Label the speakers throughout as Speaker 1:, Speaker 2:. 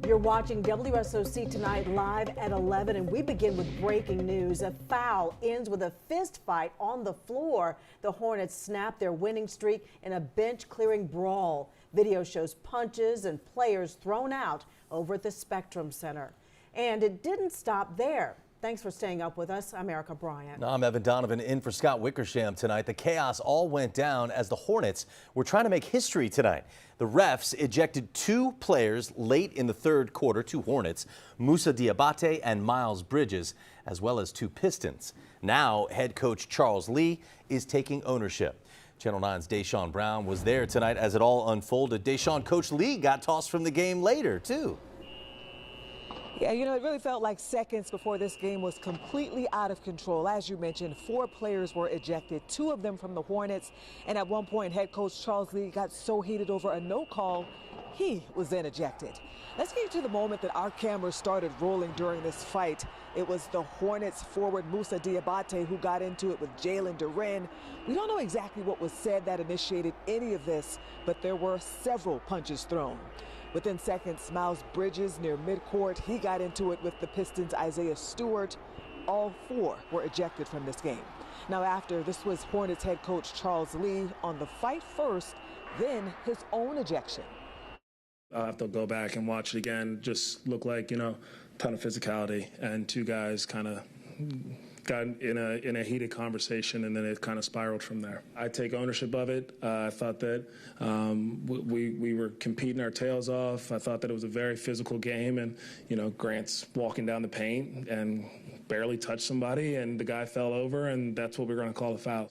Speaker 1: You're watching WSOC Tonight live at 11, and we begin with breaking news. A foul ends with a fist fight on the floor. The Hornets snap their winning streak in a bench-clearing brawl. Video shows punches and players thrown out over at the Spectrum Center. And it didn't stop there. Thanks for staying up with us. I'm Erica Bryant.
Speaker 2: I'm Evan Donovan in for Scott Wickersham tonight. The chaos all went down as the Hornets were trying to make history tonight. The refs ejected two players late in the third quarter, two Hornets, Moussa Diabate and Miles Bridges, as well as two Pistons. Now head coach Charles Lee is taking ownership. Channel 9's Deshaun Brown was there tonight as it all unfolded. Deshaun, Coach Lee got tossed from the game later, too.
Speaker 3: Yeah, you know, it really felt like seconds before this game was completely out of control. As you mentioned, 4 players were ejected, 2 of them from the Hornets. And at one point, head coach Charles Lee got so heated over a no call, he was then ejected. Let's get to the moment that our cameras started rolling during this fight. It was the Hornets forward Moussa Diabate who got into it with Jalen Duren. We don't know exactly what was said that initiated any of this, but there were several punches thrown. Within seconds, Miles Bridges near midcourt, he got into it with the Pistons' Isaiah Stewart. All 4 were ejected from this game. Now after, this was Hornets head coach Charles Lee on the fight first, then his own ejection.
Speaker 4: I'll have to go back and watch it again. Just looked like, you know, a ton of physicality, and 2 guys kind of got in a heated conversation, and then it kind of spiraled from there. I take ownership of it. I thought that we were competing our tails off. I thought that it was a very physical game, and, you know, Grant's walking down the paint and barely touched somebody, and the guy fell over, and that's what we're going to call a foul.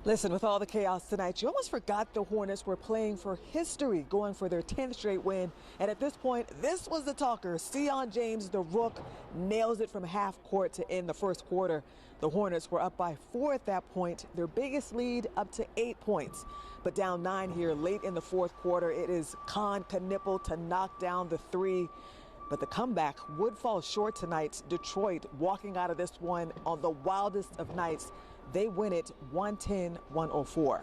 Speaker 3: Listen, with all the chaos tonight, you almost forgot the Hornets were playing for history, going for their 10th straight win. And at this point, this was the talker. Sion James, the Rook, nails it from half court to end the first quarter. The Hornets were up by 4 at that point, their biggest lead up to 8 points. But down 9 here late in the fourth quarter, it is Khan Knippel to knock down the 3. But the comeback would fall short tonight. Detroit walking out of this one on the wildest of nights. They win it 110-104.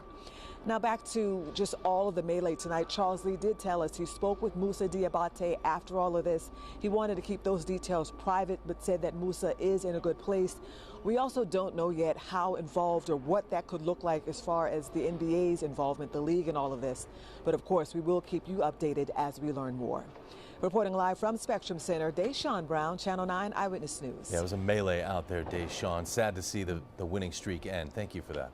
Speaker 3: Now back to just all of the melee tonight. Charles Lee did tell us he spoke with Moussa Diabate after all of this. He wanted to keep those details private, but said that Moussa is in a good place. We also don't know yet how involved or what that could look like as far as the NBA's involvement, the league, and all of this. But of course, we will keep you updated as we learn more. Reporting live from Spectrum Center, Deshaun Brown, Channel 9 Eyewitness News.
Speaker 2: Yeah, it was a melee out there, Deshaun. Sad to see the winning streak end. Thank you for that.